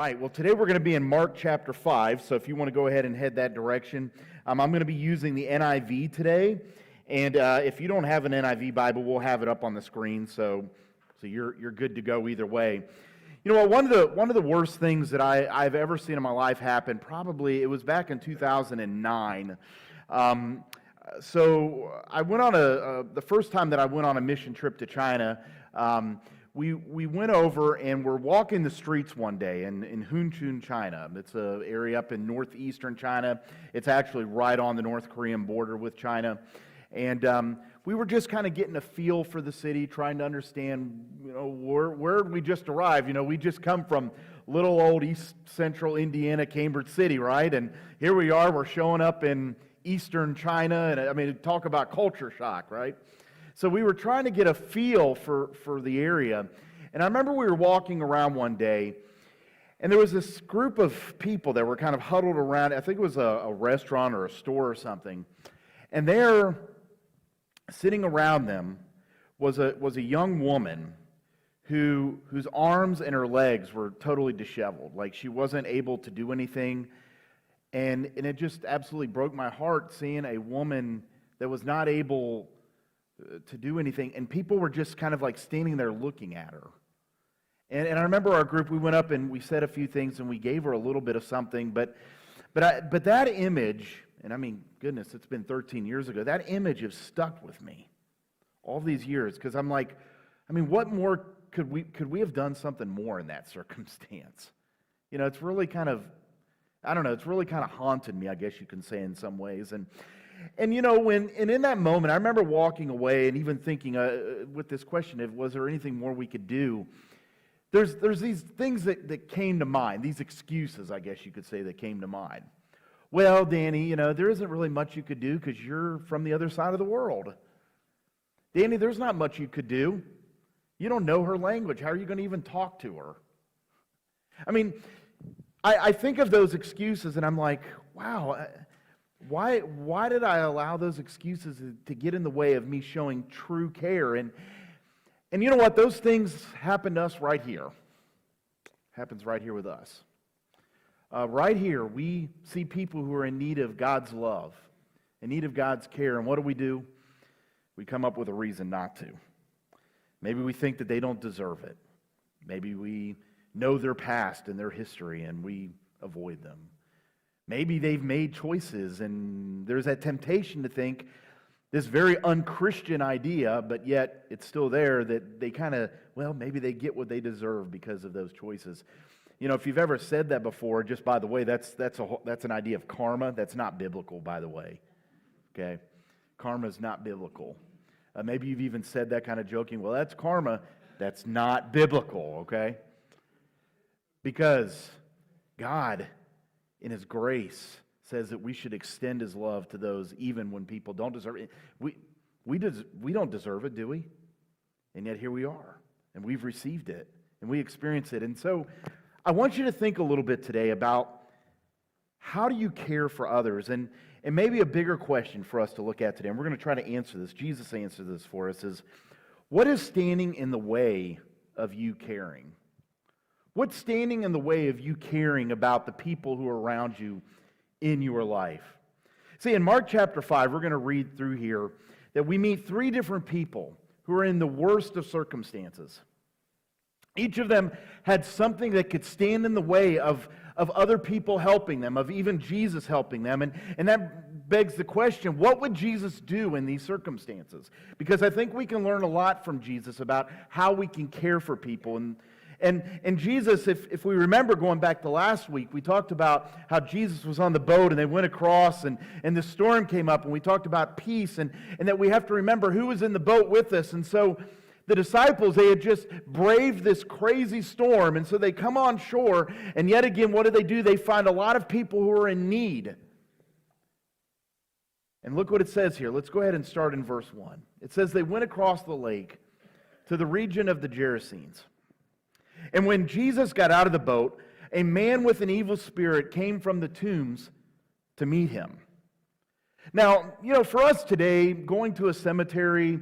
right, well, today we're going to be in Mark chapter 5, so if you want to go ahead and head that direction. I'm going to be using the NIV today, and if you don't have an NIV Bible, we'll have it up on the screen, so you're good to go either way. You know what, one of the worst things that I've ever seen in my life happen, probably, it was back in 2009. So I went on the first time that I went on a mission trip to China, we went over and we're walking the streets one day in Hunchun, China. It's an area up in northeastern China. It's actually right on the North Korean border with China. And we were just kind of getting a feel for the city, trying to understand, where we just arrived. We just come from little old East Central Indiana, Cambridge City, right? And here we are, we're showing up in eastern China, and talk about culture shock, right? So we were trying to get a feel for the area. And I remember we were walking around one day, and there was this group of people that were kind of huddled around. I think it was a restaurant or a store or something. And there, sitting around them, was a young woman whose arms and her legs were totally disheveled. Like she wasn't able to do anything. And it just absolutely broke my heart seeing a woman that was not able to do anything, and people were just kind of like standing there looking at her. And I remember our group, we went up and we said a few things and we gave her a little bit of something, but that image, and goodness, it's been 13 years ago, that image has stuck with me all these years, because I'm like, what more could we have done something more in that circumstance? It's really kind of, it's really kind of haunted me, I guess you can say, in some ways. And in that moment, I remember walking away and even thinking with this question of, was there anything more we could do? There's these things that came to mind, these excuses, I guess you could say, that came to mind. Well, Danny, there isn't really much you could do because you're from the other side of the world. Danny, there's not much you could do. You don't know her language. How are you going to even talk to her? I think of those excuses and I'm like, wow, why did I allow those excuses to get in the way of me showing true care? And you know what? Those things happen to us right here. Happens right here with us. Right here, we see people who are in need of God's love, in need of God's care. And what do? We come up with a reason not to. Maybe we think that they don't deserve it. Maybe we know their past and their history and we avoid them. Maybe they've made choices and there's that temptation to think this very unchristian idea, but yet it's still there, that they kind of, maybe they get what they deserve because of those choices. If you've ever said that before, just by the way, that's an idea of karma. That's not biblical, by the way. Okay? Karma is not biblical. Maybe you've even said that kind of joking, that's karma. That's not biblical, okay? Because God, in His grace, says that we should extend His love to those even when people don't deserve it. We don't deserve it, do we? And yet here we are, and we've received it, and we experience it. And so I want you to think a little bit today about how do you care for others? And maybe a bigger question for us to look at today, and we're going to try to answer this. Jesus answered this for us, is what is standing in the way of you caring? What's standing in the way of you caring about the people who are around you in your life? See, in Mark chapter 5, we're going to read through here that we meet three different people who are in the worst of circumstances. Each of them had something that could stand in the way of other people helping them, of even Jesus helping them. And that begs the question, what would Jesus do in these circumstances? Because I think we can learn a lot from Jesus about how we can care for people. And Jesus, if we remember going back to last week, we talked about how Jesus was on the boat and they went across and the storm came up, and we talked about peace and that we have to remember who was in the boat with us. And so the disciples, they had just braved this crazy storm, and so they come on shore, and yet again, what do? They find a lot of people who are in need. And look what it says here. Let's go ahead and start in verse 1. It says, they went across the lake to the region of the Gerasenes. And when Jesus got out of the boat, a man with an evil spirit came from the tombs to meet him. Now, for us today, going to a cemetery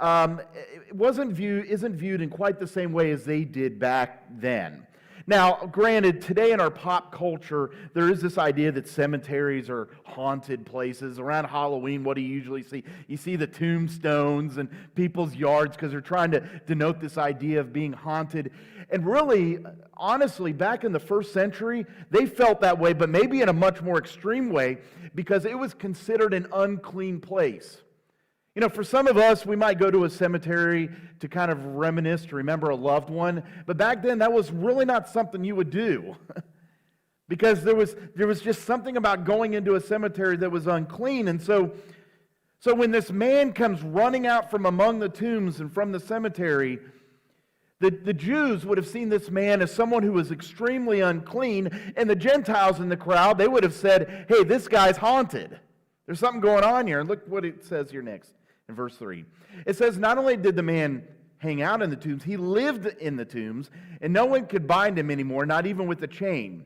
isn't viewed in quite the same way as they did back then. Now, granted, today in our pop culture, there is this idea that cemeteries are haunted places. Around Halloween, what do you usually see? You see the tombstones and people's yards because they're trying to denote this idea of being haunted. And really, honestly, back in the first century, they felt that way, but maybe in a much more extreme way because it was considered an unclean place. You know, for some of us, we might go to a cemetery to kind of reminisce, to remember a loved one. But back then, that was really not something you would do. Because there was just something about going into a cemetery that was unclean. And so when this man comes running out from among the tombs and from the cemetery, the Jews would have seen this man as someone who was extremely unclean. And the Gentiles in the crowd, they would have said, hey, this guy's haunted. There's something going on here. And look what it says here next. In verse 3, it says, not only did the man hang out in the tombs, he lived in the tombs, and no one could bind him anymore, not even with a chain.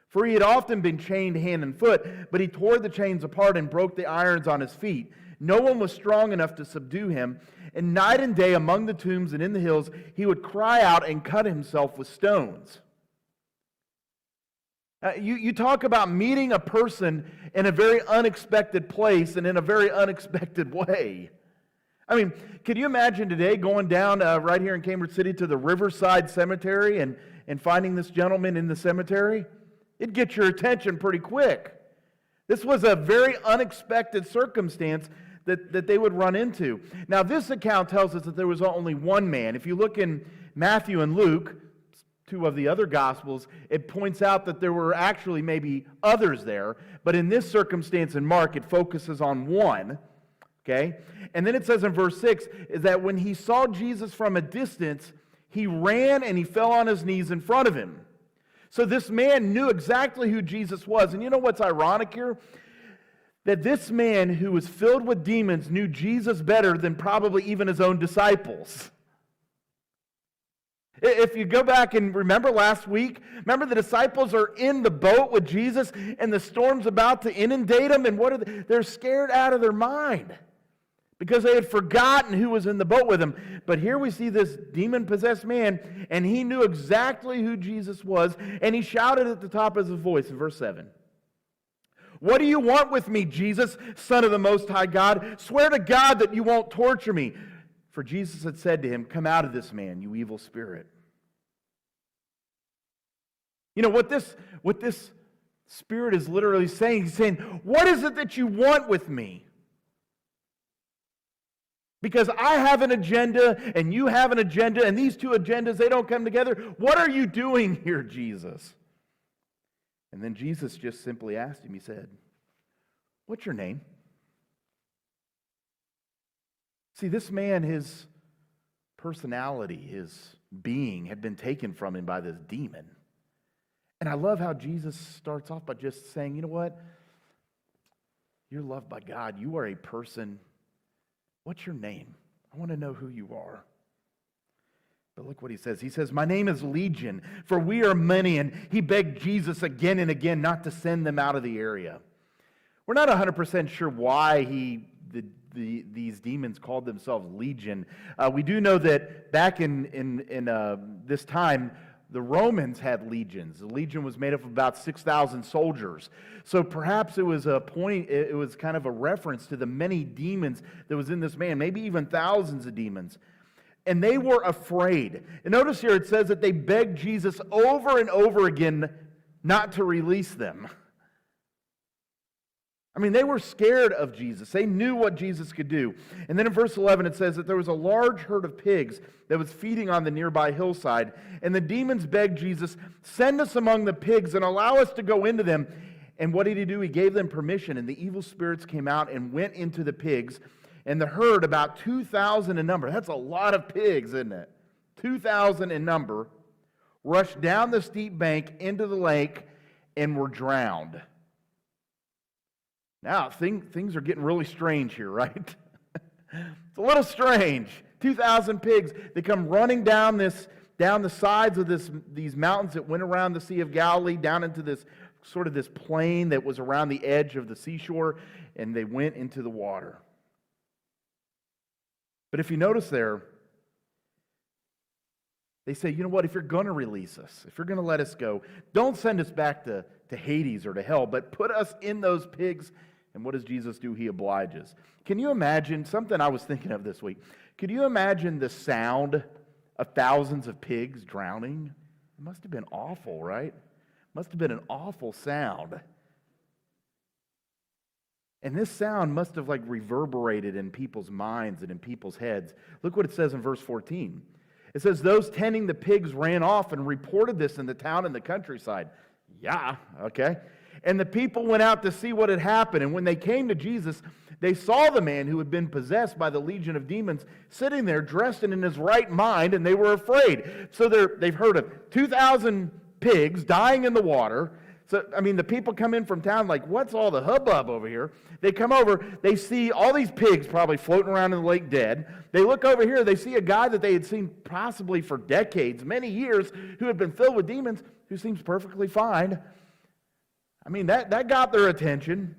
For he had often been chained hand and foot, but he tore the chains apart and broke the irons on his feet. No one was strong enough to subdue him, and night and day among the tombs and in the hills, he would cry out and cut himself with stones. You talk about meeting a person in a very unexpected place and in a very unexpected way. I mean, could you imagine today going down right here in Cambridge City to the Riverside Cemetery and finding this gentleman in the cemetery? It'd get your attention pretty quick. This was a very unexpected circumstance that they would run into. Now, this account tells us that there was only one man. If you look in Matthew and Luke, two of the other Gospels, it points out that there were actually maybe others there. But in this circumstance in Mark, it focuses on one. Okay? And then it says in verse 6 is that when he saw Jesus from a distance, he ran and he fell on his knees in front of him. So this man knew exactly who Jesus was. And you know what's ironic here? That this man who was filled with demons knew Jesus better than probably even his own disciples. If you go back and remember last week, remember the disciples are in the boat with Jesus and the storm's about to inundate them, and what are they? They're scared out of their mind because they had forgotten who was in the boat with them. But here we see this demon-possessed man, and he knew exactly who Jesus was, and he shouted at the top of his voice in verse 7. What do you want with me, Jesus, Son of the Most High God? Swear to God that you won't torture me. For Jesus had said to him, come out of this man, you evil spirit. You know, what this spirit is literally saying, he's saying, what is it that you want with me? Because I have an agenda and you have an agenda, and these two agendas, they don't come together. What are you doing here, Jesus? And then Jesus just simply asked him, he said, what's your name? See, this man, his personality, his being had been taken from him by this demon. And I love how Jesus starts off by just saying, you know what? You're loved by God. You are a person. What's your name? I want to know who you are. But look what he says. He says, my name is Legion, for we are many. And he begged Jesus again and again not to send them out of the area. We're not 100% sure why these demons called themselves Legion. We do know that back in this time, the Romans had legions. The legion was made up of about 6,000 soldiers. So perhaps it was it was kind of a reference to the many demons that was in this man, maybe even thousands of demons. And they were afraid. And notice here it says that they begged Jesus over and over again not to release them. I mean, they were scared of Jesus. They knew what Jesus could do. And then in verse 11 it says that there was a large herd of pigs that was feeding on the nearby hillside. And the demons begged Jesus, send us among the pigs and allow us to go into them. And what did he do? He gave them permission. And the evil spirits came out and went into the pigs. And the herd, about 2,000 in number, that's a lot of pigs, isn't it? 2,000 in number, rushed down the steep bank into the lake and were drowned. Now, things are getting really strange here, right? It's a little strange. 2,000 pigs, they come running down the sides of these mountains that went around the Sea of Galilee, down into this sort of this plain that was around the edge of the seashore, and they went into the water. But if you notice there, They say, you know what, if you're going to release us, if you're going to let us go, don't send us back to Hades or to hell, but put us in those pigs. And what does Jesus do? He obliges. Can you imagine, something I was thinking of this week, could you imagine the sound of thousands of pigs drowning? It must have been awful, right? Must have been an awful sound. And this sound must have reverberated in people's minds and in people's heads. Look what it says in verse 14. It says, those tending the pigs ran off and reported this in the town and the countryside. Yeah, okay. And the people went out to see what had happened. And when they came to Jesus, they saw the man who had been possessed by the legion of demons sitting there dressed and in his right mind, and they were afraid. So they've heard of 2,000 pigs dying in the water. So, the people come in from town what's all the hubbub over here? They come over, they see all these pigs probably floating around in the lake dead. They look over here, they see a guy that they had seen possibly for decades, many years, who had been filled with demons, who seems perfectly fine. That got their attention.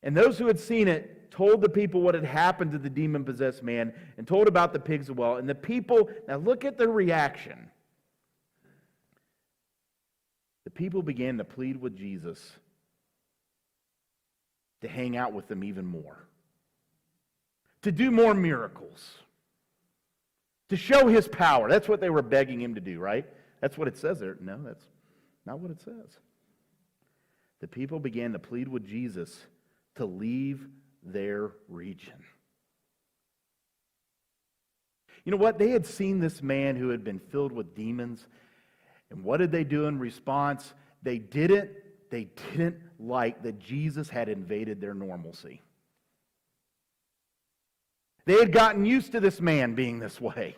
And those who had seen it told the people what had happened to the demon-possessed man and told about the pigs as well. And the people, now look at their reaction. The people began to plead with Jesus to hang out with them even more, to do more miracles, to show his power. That's what they were begging him to do, right? That's what it says there. No, that's not what it says. The people began to plead with Jesus to leave their region. You know what? They had seen this man who had been filled with demons. And what did they do in response? They didn't like that Jesus had invaded their normalcy. They had gotten used to this man being this way.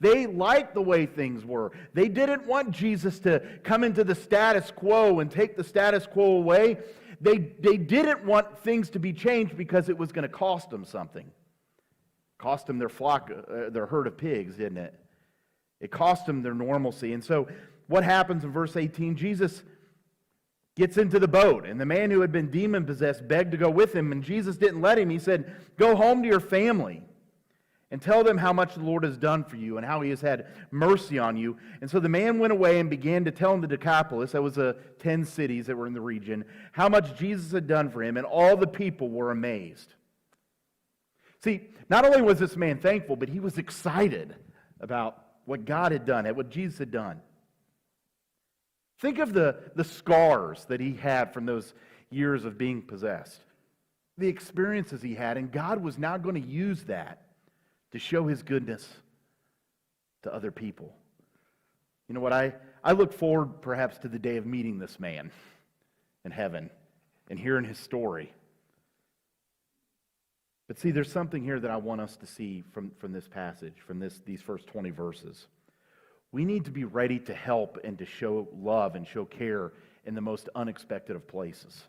They liked the way things were. They didn't want Jesus to come into the status quo and take the status quo away. They didn't want things to be changed because it was going to cost them something. Cost them their flock, their herd of pigs, didn't it? It cost them their normalcy. And so what happens in verse 18? Jesus gets into the boat, and the man who had been demon-possessed begged to go with him, and Jesus didn't let him. He said, go home to your family and tell them how much the Lord has done for you and how he has had mercy on you. And so the man went away and began to tell in the Decapolis, that was 10 cities that were in the region, how much Jesus had done for him, and all the people were amazed. See, not only was this man thankful, but he was excited about what God had done, what Jesus had done. Think of the scars that he had from those years of being possessed, the experiences he had, and God was now going to use that to show his goodness to other people. You know what? I look forward perhaps to the day of meeting this man in heaven and hearing his story. But see, there's something here that I want us to see from this passage, from these first 20 verses. We need to be ready to help and to show love and show care in the most unexpected of places.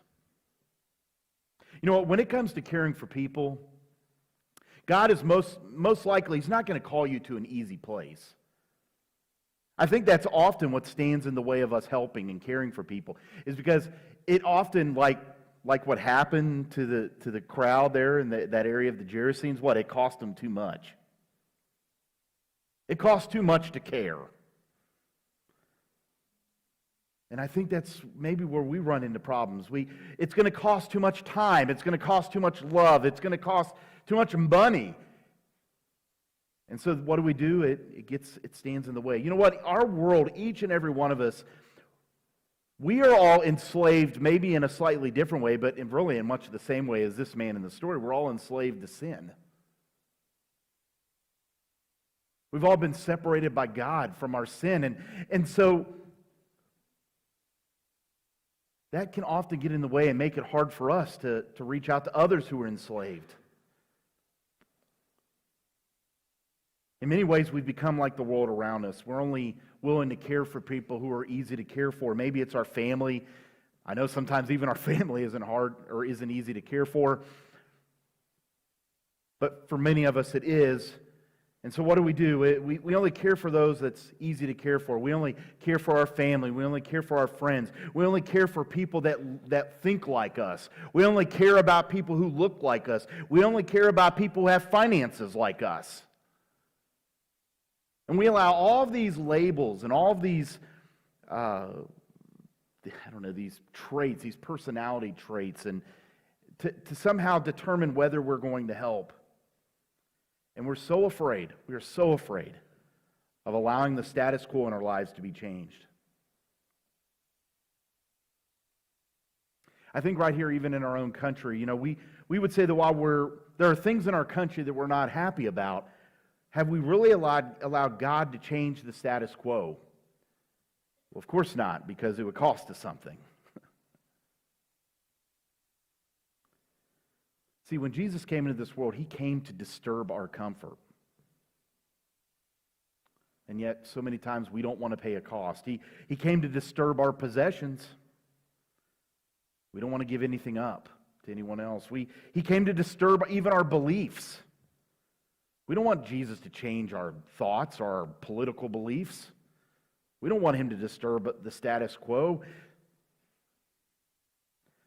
You know what? When it comes to caring for people, God is most likely, he's not going to call you to an easy place. I think that's often what stands in the way of us helping and caring for people, is because it often, like what happened to the crowd there in that area of the Gerasenes, it cost them too much. It costs too much to care. And I think that's maybe where we run into problems. It's going to cost too much time. It's going to cost too much love. It's going to cost too much money. And so what do? It stands in the way. You know what? Our world, each and every one of us, we are all enslaved, maybe in a slightly different way, but really in much the same way as this man in the story. We're all enslaved to sin. We've all been separated by God from our sin. And so that can often get in the way and make it hard for us to reach out to others who are enslaved. In many ways, we've become like the world around us. We're only willing to care for people who are easy to care for. Maybe it's our family. I know sometimes even our family isn't hard or isn't easy to care for. But for many of us, it is. And so what do? We only care for those that's easy to care for. We only care for our family. We only care for our friends. We only care for people that think like us. We only care about people who look like us. We only care about people who have finances like us. And we allow all of these labels and all of these, these traits, these personality traits, and to somehow determine whether we're going to help. And we are so afraid of allowing the status quo in our lives to be changed. I think right here, even in our own country, we would say that while there are things in our country that we're not happy about, have we really allowed God to change the status quo? Well, of course not, because it would cost us something. See, when Jesus came into this world, he came to disturb our comfort. And yet, so many times we don't want to pay a cost. He came to disturb our possessions. We don't want to give anything up to anyone else. He came to disturb even our beliefs. We don't want Jesus to change our thoughts or our political beliefs. We don't want him to disturb the status quo.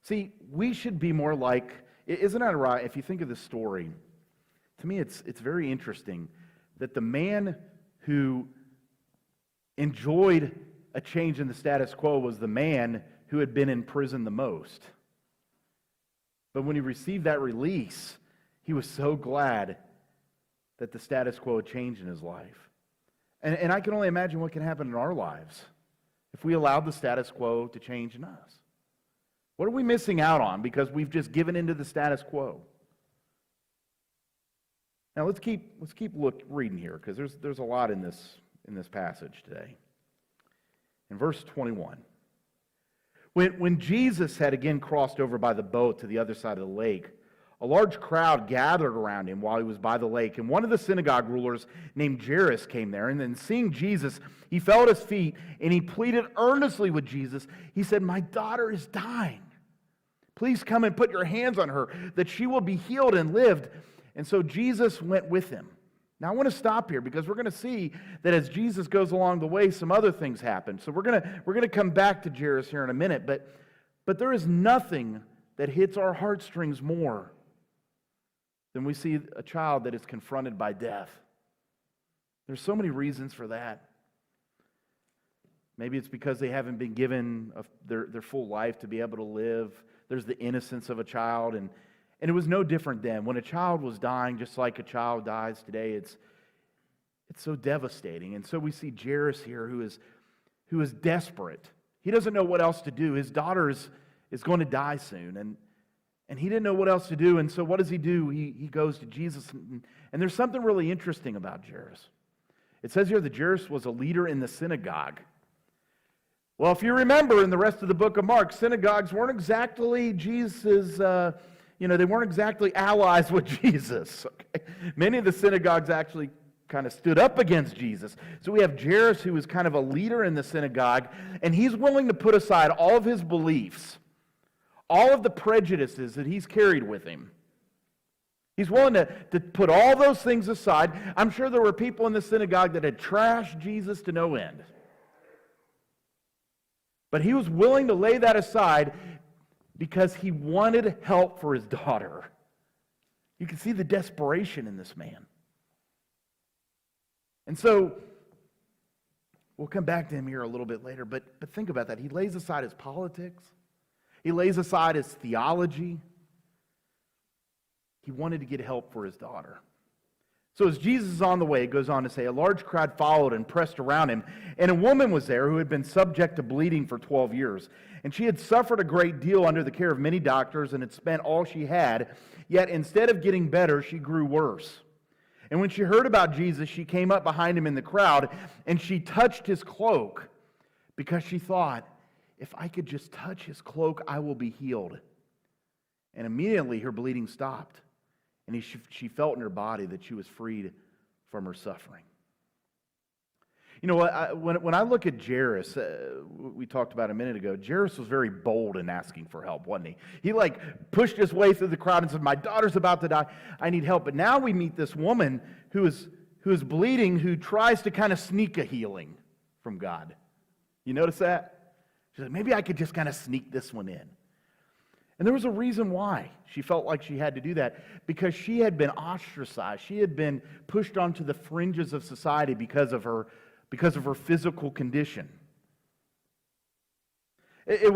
See, we should be more like, isn't that right? If you think of this story, to me it's very interesting that the man who enjoyed a change in the status quo was the man who had been in prison the most. But when he received that release, he was so glad that the status quo had changed in his life. And I can only imagine what can happen in our lives if we allowed the status quo to change in us. What are we missing out on because we've just given into the status quo? Now let's keep reading here, because there's a lot in this passage today. In verse 21, when Jesus had again crossed over by the boat to the other side of the lake, a large crowd gathered around him while he was by the lake, and one of the synagogue rulers named Jairus came there, and then seeing Jesus, he fell at his feet, and he pleaded earnestly with Jesus. He said, "My daughter is dying. Please come and put your hands on her, that she will be healed and live." And so Jesus went with him. Now I want to stop here, because we're going to see that as Jesus goes along the way, some other things happen. So we're going to come back to Jairus here in a minute, but there is nothing that hits our heartstrings more than we see a child that is confronted by death. There's so many reasons for that. Maybe it's because they haven't been given their full life to be able to live. There's the innocence of a child, and it was no different then. When a child was dying, just like a child dies today, it's so devastating. And so we see Jairus here, who is desperate. He doesn't know what else to do. His daughter is going to die soon, and he didn't know what else to do. And so what does he do? He goes to Jesus, and there's something really interesting about Jairus. It says here that Jairus was a leader in the synagogue. Well, if you remember in the rest of the book of Mark, synagogues weren't exactly Jesus', they weren't exactly allies with Jesus. Okay? Many of the synagogues actually kind of stood up against Jesus. So we have Jairus, who is kind of a leader in the synagogue, and he's willing to put aside all of his beliefs, all of the prejudices that he's carried with him. He's willing to put all those things aside. I'm sure there were people in the synagogue that had trashed Jesus to no end. But he was willing to lay that aside because he wanted help for his daughter. You can see the desperation in this man. And so, we'll come back to him here a little bit later, but think about that. He lays aside his politics. He lays aside his theology. He wanted to get help for his daughter. So as Jesus is on the way, it goes on to say, a large crowd followed and pressed around him, and a woman was there who had been subject to bleeding for 12 years. And she had suffered a great deal under the care of many doctors and had spent all she had, yet instead of getting better, she grew worse. And when she heard about Jesus, she came up behind him in the crowd, and she touched his cloak, because she thought, if I could just touch his cloak, I will be healed. And immediately her bleeding stopped. And she felt in her body that she was freed from her suffering. You know what? When I look at Jairus, we talked about a minute ago, Jairus was very bold in asking for help, wasn't he? He pushed his way through the crowd and said, "My daughter's about to die. I need help." But now we meet this woman who is bleeding, who tries to kind of sneak a healing from God. You notice that? She said, maybe I could just kind of sneak this one in. And there was a reason why she felt like she had to do that, because she had been ostracized. She had been pushed onto the fringes of society because of her physical condition. It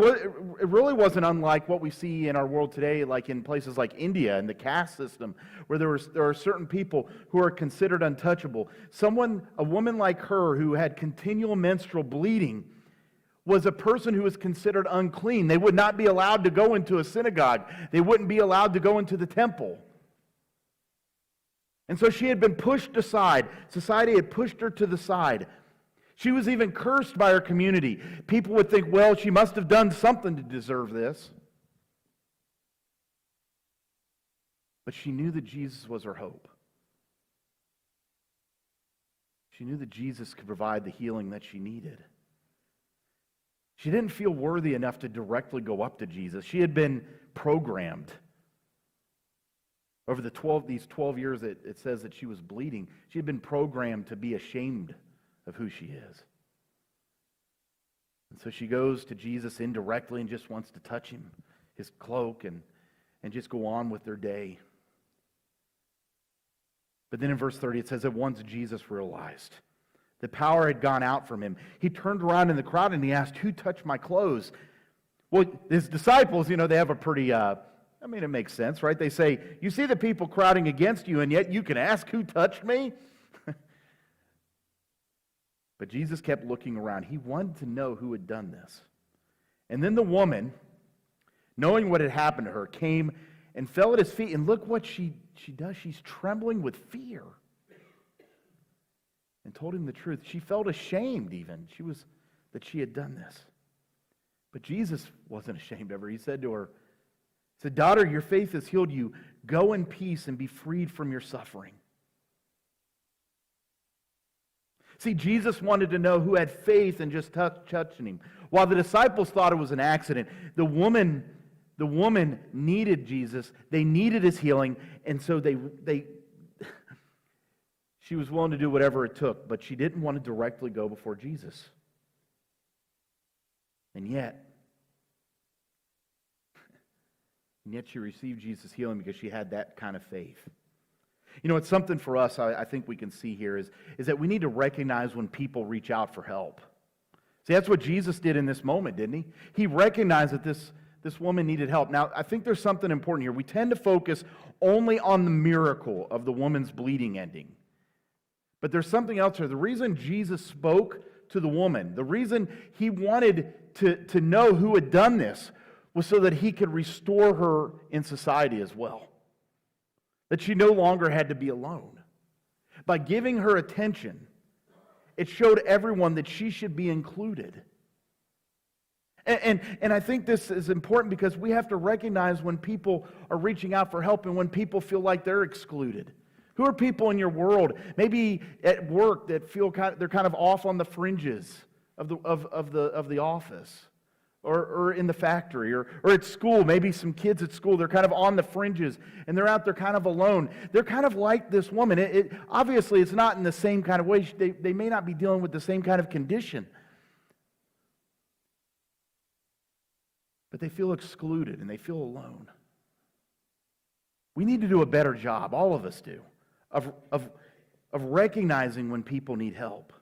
really wasn't unlike what we see in our world today, like in places like India and the caste system, where there are certain people who are considered untouchable. A woman like her who had continual menstrual bleeding was a person who was considered unclean. They would not be allowed to go into a synagogue. They wouldn't be allowed to go into the temple. And so she had been pushed aside. Society had pushed her to the side. She was even cursed by her community. People would think, well, she must have done something to deserve this. But she knew that Jesus was her hope. She knew that Jesus could provide the healing that she needed. She didn't feel worthy enough to directly go up to Jesus. She had been programmed. Over these 12 years it says that she was bleeding, she had been programmed to be ashamed of who she is. And so she goes to Jesus indirectly and just wants to touch him, his cloak, and just go on with their day. But then in verse 30 it says that once Jesus realized the power had gone out from him, he turned around in the crowd and he asked, "Who touched my clothes?" Well, his disciples, they have a pretty, it makes sense, right? They say, "You see the people crowding against you, and yet you can ask, 'Who touched me?'" But Jesus kept looking around. He wanted to know who had done this. And then the woman, knowing what had happened to her, came and fell at his feet. And look what she does. She's trembling with fear. And told him the truth. She felt ashamed even. That she had done this. But Jesus wasn't ashamed of her. He said to her, "Daughter, your faith has healed you. Go in peace and be freed from your suffering." See, Jesus wanted to know who had faith and just touching him. While the disciples thought it was an accident, the woman needed Jesus. They needed his healing, and so she was willing to do whatever it took, but she didn't want to directly go before Jesus. And yet she received Jesus' healing because she had that kind of faith. It's something for us, I think we can see here, is that we need to recognize when people reach out for help. See, that's what Jesus did in this moment, didn't he? He recognized that this woman needed help. Now, I think there's something important here. We tend to focus only on the miracle of the woman's bleeding ending. But there's something else here. The reason Jesus spoke to the woman, the reason he wanted to know who had done this, was so that he could restore her in society as well. That she no longer had to be alone. By giving her attention, it showed everyone that she should be included. And I think this is important because we have to recognize when people are reaching out for help and when people feel like they're excluded. Who are people in your world, maybe at work, that feel they're kind of off on the fringes of the office? Or in the factory, or at school, maybe some kids at school, they're kind of on the fringes, and they're out there kind of alone. They're kind of like this woman. Obviously, it's not in the same kind of way. They may not be dealing with the same kind of condition. But they feel excluded, and they feel alone. We need to do a better job, all of us do, of recognizing when people need help.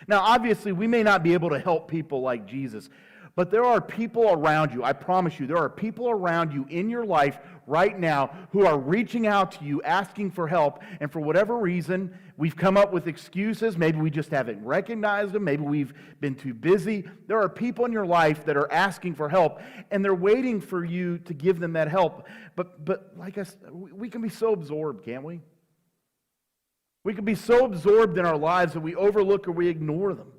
Now, obviously, we may not be able to help people like Jesus, but there are people around you, I promise you, there are people around you in your life right now who are reaching out to you, asking for help, and for whatever reason, we've come up with excuses. Maybe we just haven't recognized them. Maybe we've been too busy. There are people in your life that are asking for help, and they're waiting for you to give them that help. But like I said, we can be so absorbed, can't we? We can be so absorbed in our lives that we overlook or we ignore them.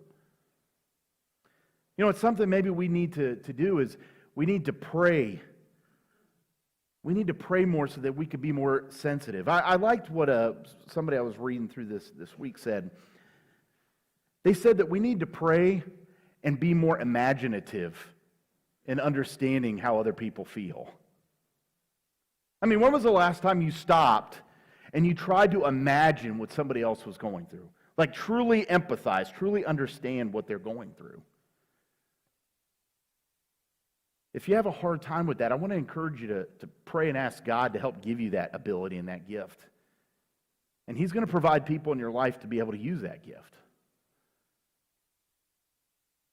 It's something maybe we need to do is we need to pray. We need to pray more so that we could be more sensitive. I liked what somebody I was reading through this week said. They said that we need to pray and be more imaginative in understanding how other people feel. When was the last time you stopped and you tried to imagine what somebody else was going through? Like truly empathize, truly understand what they're going through. If you have a hard time with that, I want to encourage you to pray and ask God to help give you that ability and that gift. And He's going to provide people in your life to be able to use that gift.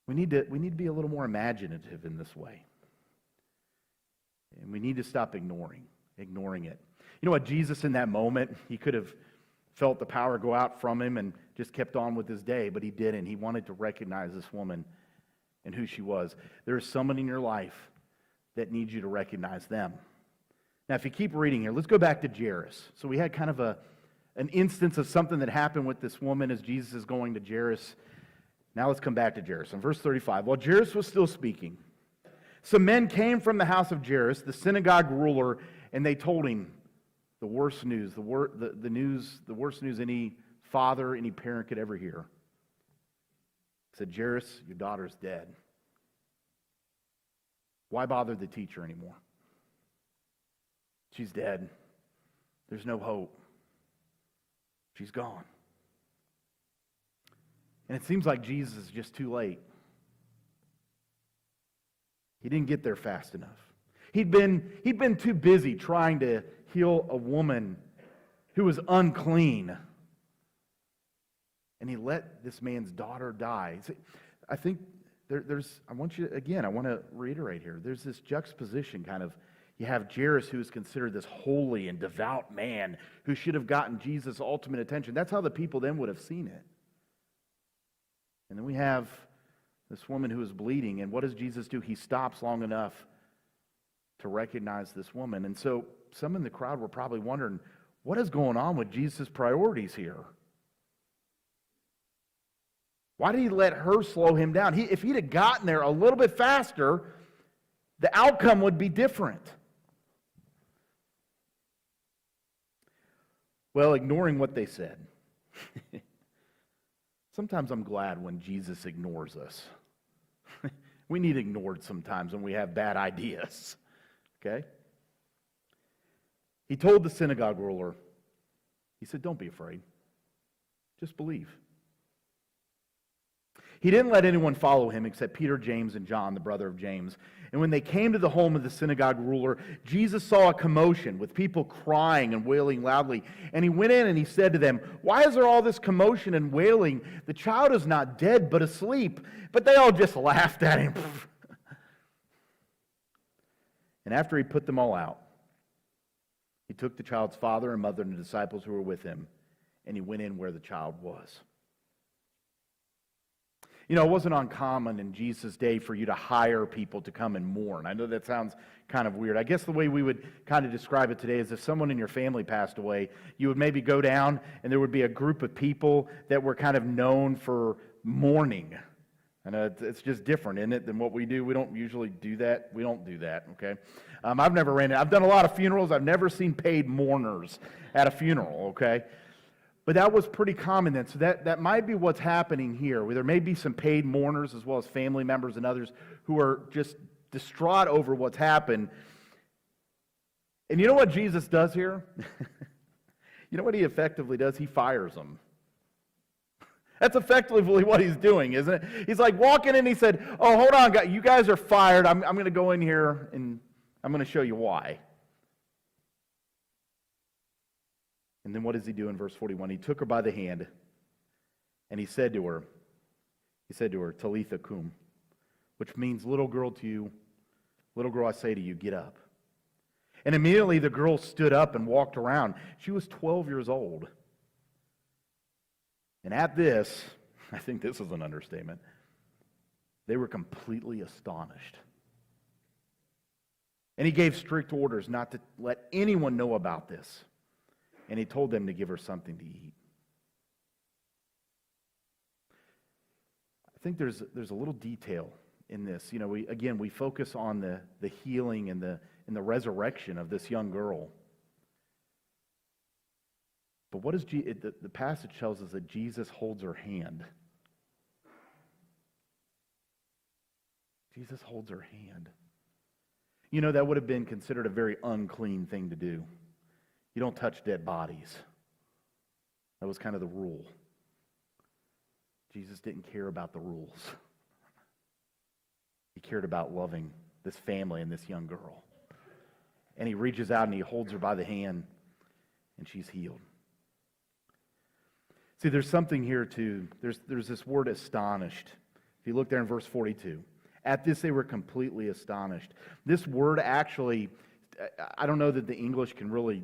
We need to be a little more imaginative in this way. And we need to stop ignoring it. You know what? Jesus in that moment, He could have felt the power go out from Him and just kept on with His day, but He didn't. He wanted to recognize this woman and who she was. There is someone in your life that needs you to recognize them. Now, if you keep reading here, let's go back to Jairus. So we had kind of an instance of something that happened with this woman as Jesus is going to Jairus. Now let's come back to Jairus. In verse 35, while Jairus was still speaking, some men came from the house of Jairus, the synagogue ruler, and they told him the worst news, the worst news any father, any parent could ever hear. He said, Jairus, your daughter's dead. Why bother the teacher anymore? She's dead. There's no hope. She's gone. And it seems like Jesus is just too late. He didn't get there fast enough. He'd been too busy trying to heal a woman who was unclean. And he let this man's daughter die. I think I want to reiterate here, there's this juxtaposition kind of. You have Jairus, who is considered this holy and devout man who should have gotten Jesus' ultimate attention. That's how the people then would have seen it. And then we have this woman who is bleeding, and what does Jesus do? He stops long enough to recognize this woman. And so some in the crowd were probably wondering, what is going on with Jesus' priorities here? Why did He let her slow Him down? If He'd have gotten there a little bit faster, the outcome would be different. Well, ignoring what they said. Sometimes I'm glad when Jesus ignores us. We need ignored sometimes when we have bad ideas. Okay? He told the synagogue ruler, he said, don't be afraid. Just believe. He didn't let anyone follow him except Peter, James, and John, the brother of James. And when they came to the home of the synagogue ruler, Jesus saw a commotion with people crying and wailing loudly. And He went in and He said to them, why is there all this commotion and wailing? The child is not dead, but asleep. But they all just laughed at Him. And after He put them all out, He took the child's father and mother and the disciples who were with Him, and He went in where the child was. You know, it wasn't uncommon in Jesus' day for you to hire people to come and mourn. I know that sounds kind of weird. I guess the way we would kind of describe it today is if someone in your family passed away, you would maybe go down and there would be a group of people that were kind of known for mourning. And it's just different, isn't it, than what we do? We don't usually do that. We don't do that, okay? I've done a lot of funerals. I've never seen paid mourners at a funeral, okay? But that was pretty common then. So that might be what's happening here, where there may be some paid mourners as well as family members and others who are just distraught over what's happened. And you know what Jesus does here? You know what He effectively does? He fires them. That's effectively what He's doing, isn't it? He's like walking in, He said, oh, hold on, you guys are fired. I'm going to go in here and I'm going to show you why. And then what does He do in verse 41? He took her by the hand, and He said to her, Talitha cum, which means, little girl, I say to you, get up. And immediately the girl stood up and walked around. She was 12 years old. And at this, I think this is an understatement, they were completely astonished. And He gave strict orders not to let anyone know about this. And He told them to give her something to eat. I think there's a little detail in this. You know, we focus on the healing and the resurrection of this young girl. But what is the passage tells us that Jesus holds her hand. Jesus holds her hand. You know, that would have been considered a very unclean thing to do. You don't touch dead bodies. That was kind of the rule. Jesus didn't care about the rules. He cared about loving this family and this young girl. And he reaches out and he holds her by the hand, and she's healed. See, there's something here too. There's this word astonished. If you look there in verse 42, at this they were completely astonished. This word actually, I don't know that the English can really,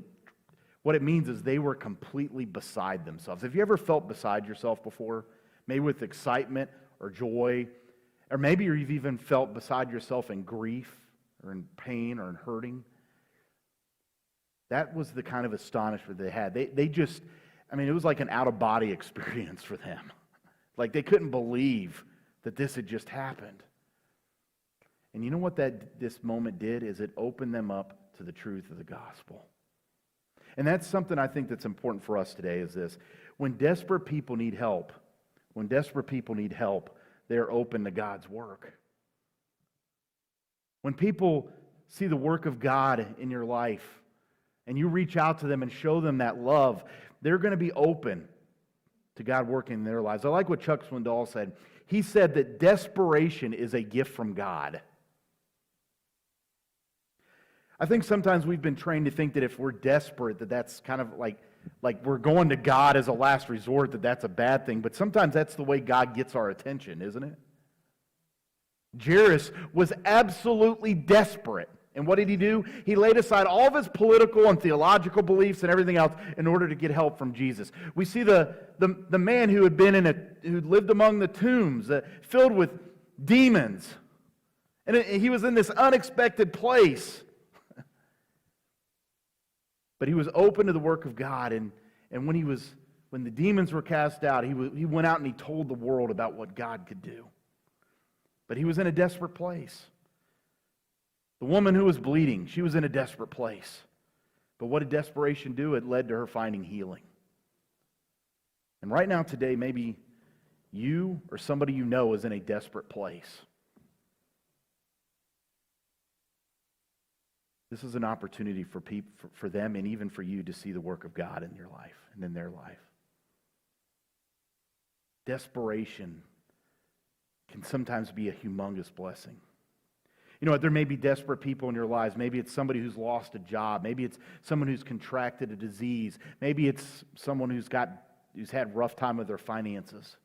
what it means is they were completely beside themselves. Have you ever felt beside yourself before? Maybe with excitement or joy, or maybe you've even felt beside yourself in grief or in pain or in hurting. That was the kind of astonishment they had. They just, it was like an out-of-body experience for them. Like they couldn't believe that this had just happened. And you know what this moment did is it opened them up to the truth of the gospel. And that's something I think that's important for us today is this. When desperate people need help, they're open to God's work. When people see the work of God in your life and you reach out to them and show them that love, they're going to be open to God working in their lives. I like what Chuck Swindoll said. He said that desperation is a gift from God. I think sometimes we've been trained to think that if we're desperate, that that's kind of like we're going to God as a last resort, that that's a bad thing. But sometimes that's the way God gets our attention, isn't it? Jairus was absolutely desperate. And what did he do? He laid aside all of his political and theological beliefs and everything else in order to get help from Jesus. We see the man who had who lived among the tombs, filled with demons. And he was in this unexpected place. But he was open to the work of God, and when the demons were cast out, he went out and he told the world about what God could do. But he was in a desperate place. The woman who was bleeding, she was in a desperate place. But what did desperation do? It led to her finding healing. And right now today, maybe you or somebody you know is in a desperate place. This is an opportunity for them and even for you to see the work of God in your life and in their life. Desperation can sometimes be a humongous blessing. You know what? There may be desperate people in your lives. Maybe it's somebody who's lost a job. Maybe it's someone who's contracted a disease. Maybe it's someone who's had a rough time with their finances.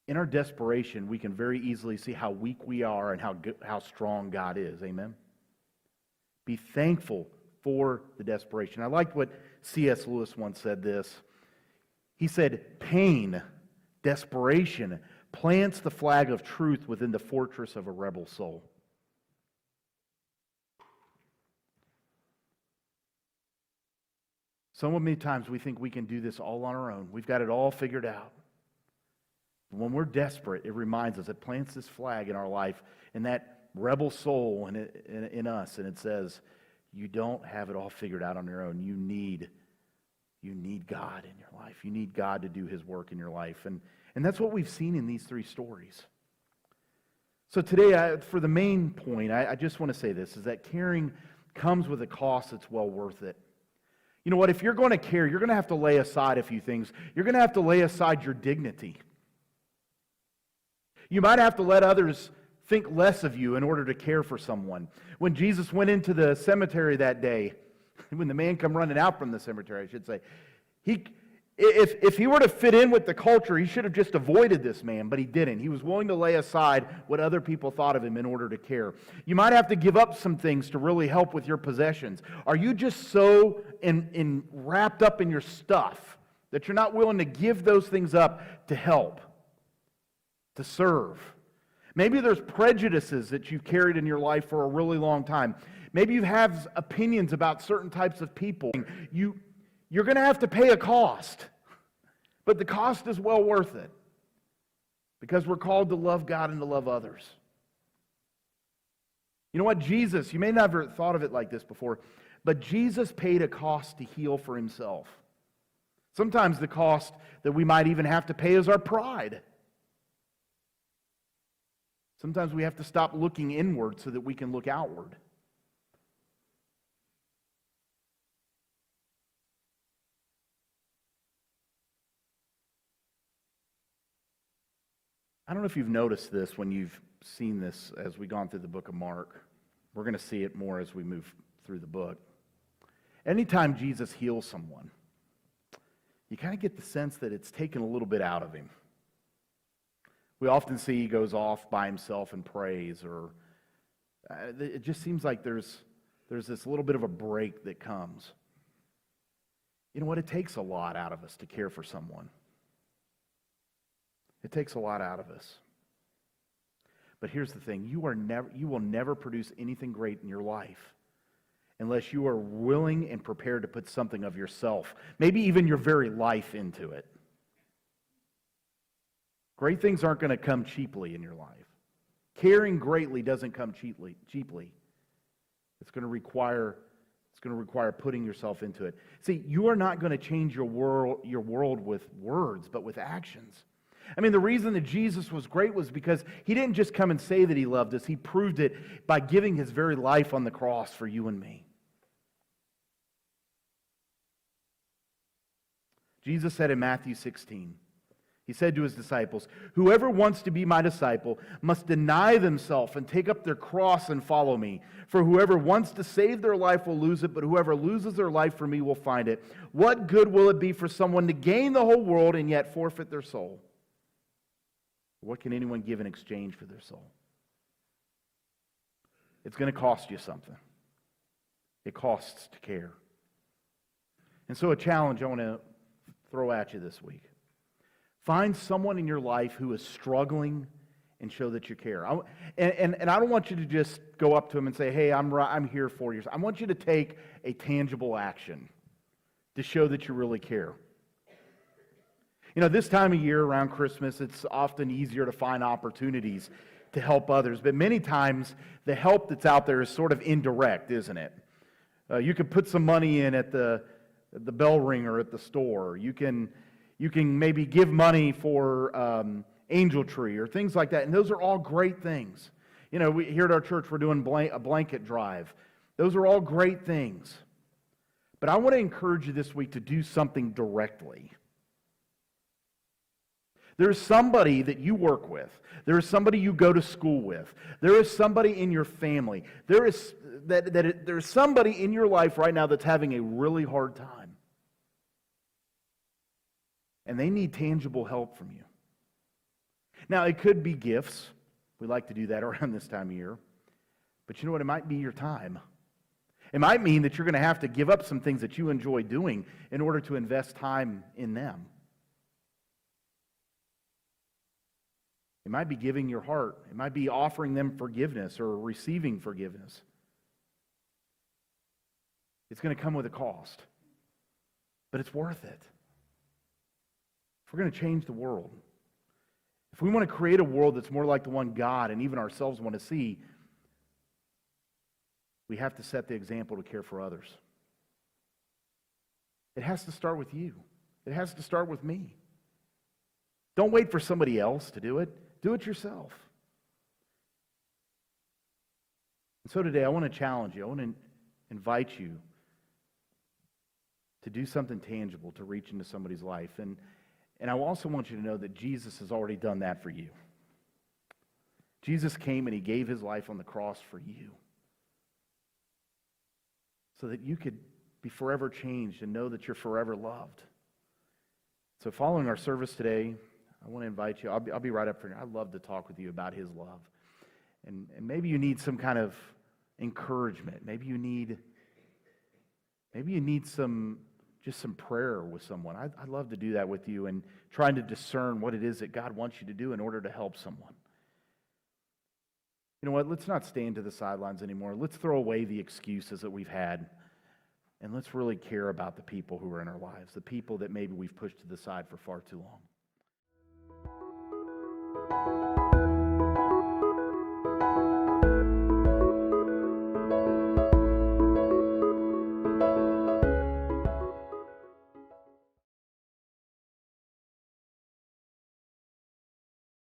In our desperation, we can very easily see how weak we are and how strong God is. Amen? Be thankful for the desperation. I like what C.S. Lewis once said this. He said, pain, desperation, plants the flag of truth within the fortress of a rebel soul. So many times we think we can do this all on our own. We've got it all figured out. When we're desperate, it reminds us, it plants this flag in our life, in that rebel soul in us, and it says, you don't have it all figured out on your own. You need God in your life. You need God to do His work in your life. And that's what we've seen in these three stories. So today, for the main point, I just want to say this, is that caring comes with a cost that's well worth it. You know what? If you're going to care, you're going to have to lay aside a few things. You're going to have to lay aside your dignity. You might have to let others think less of you in order to care for someone. When Jesus went into the cemetery that day, when the man come running out from the cemetery, I should say, if he were to fit in with the culture, he should have just avoided this man, but he didn't. He was willing to lay aside what other people thought of him in order to care. You might have to give up some things to really help with your possessions. Are you just so wrapped up in your stuff that you're not willing to give those things up to help, to serve? Maybe there's prejudices that you've carried in your life for a really long time. Maybe you have opinions about certain types of people. You're going to have to pay a cost, but the cost is well worth it because we're called to love God and to love others. You know what? Jesus, you may never have thought of it like this before, but Jesus paid a cost to heal for Himself. Sometimes the cost that we might even have to pay is our pride. Sometimes we have to stop looking inward so that we can look outward. I don't know if you've noticed this when you've seen this as we've gone through the book of Mark. We're going to see it more as we move through the book. Anytime Jesus heals someone, you kind of get the sense that it's taken a little bit out of him. We often see he goes off by himself and prays, or it just seems like there's this little bit of a break that comes. You know what? It takes a lot out of us to care for someone. It takes a lot out of us. But here's the thing, you will never produce anything great in your life unless you are willing and prepared to put something of yourself, maybe even your very life, into it. Great things aren't going to come cheaply in your life. Caring greatly doesn't come cheaply. It's going to require putting yourself into it. See, you are not going to change your world with words, but with actions. I mean, the reason that Jesus was great was because he didn't just come and say that he loved us. He proved it by giving his very life on the cross for you and me. Jesus said in Matthew 16, he said to his disciples, "Whoever wants to be my disciple must deny themselves and take up their cross and follow me. For whoever wants to save their life will lose it, but whoever loses their life for me will find it. What good will it be for someone to gain the whole world and yet forfeit their soul? What can anyone give in exchange for their soul?" It's going to cost you something. It costs to care. And so a challenge I want to throw at you this week. Find someone in your life who is struggling and show that you care. And I don't want you to just go up to them and say, "Hey, I'm here for you." I want you to take a tangible action to show that you really care. You know, this time of year around Christmas, it's often easier to find opportunities to help others. But many times, the help that's out there is sort of indirect, isn't it? You could put some money in at the bell ringer at the store. You can maybe give money for Angel Tree or things like that. And those are all great things. You know, here at our church, we're doing a blanket drive. Those are all great things. But I want to encourage you this week to do something directly. There's somebody that you work with. There is somebody you go to school with. There is somebody in your family. There's somebody in your life right now that's having a really hard time. And they need tangible help from you. Now, it could be gifts. We like to do that around this time of year. But you know what? It might be your time. It might mean that you're going to have to give up some things that you enjoy doing in order to invest time in them. It might be giving your heart. It might be offering them forgiveness or receiving forgiveness. It's going to come with a cost. But it's worth it. If we're going to change the world, if we want to create a world that's more like the one God and even ourselves want to see, we have to set the example to care for others. It has to start with you. It has to start with me. Don't wait for somebody else to do it. Do it yourself. And so today I want to challenge you. I want to invite you to do something tangible to reach into somebody's life. And I also want you to know that Jesus has already done that for you. Jesus came and he gave his life on the cross for you so that you could be forever changed and know that you're forever loved. So following our service today, I want to invite you. I'll be right up for you. I'd love to talk with you about his love. And maybe you need some kind of encouragement. Maybe you need some prayer with someone. I'd love to do that with you and trying to discern what it is that God wants you to do in order to help someone. You know what? Let's not stand to the sidelines anymore. Let's throw away the excuses that we've had, and let's really care about the people who are in our lives, the people that maybe we've pushed to the side for far too long.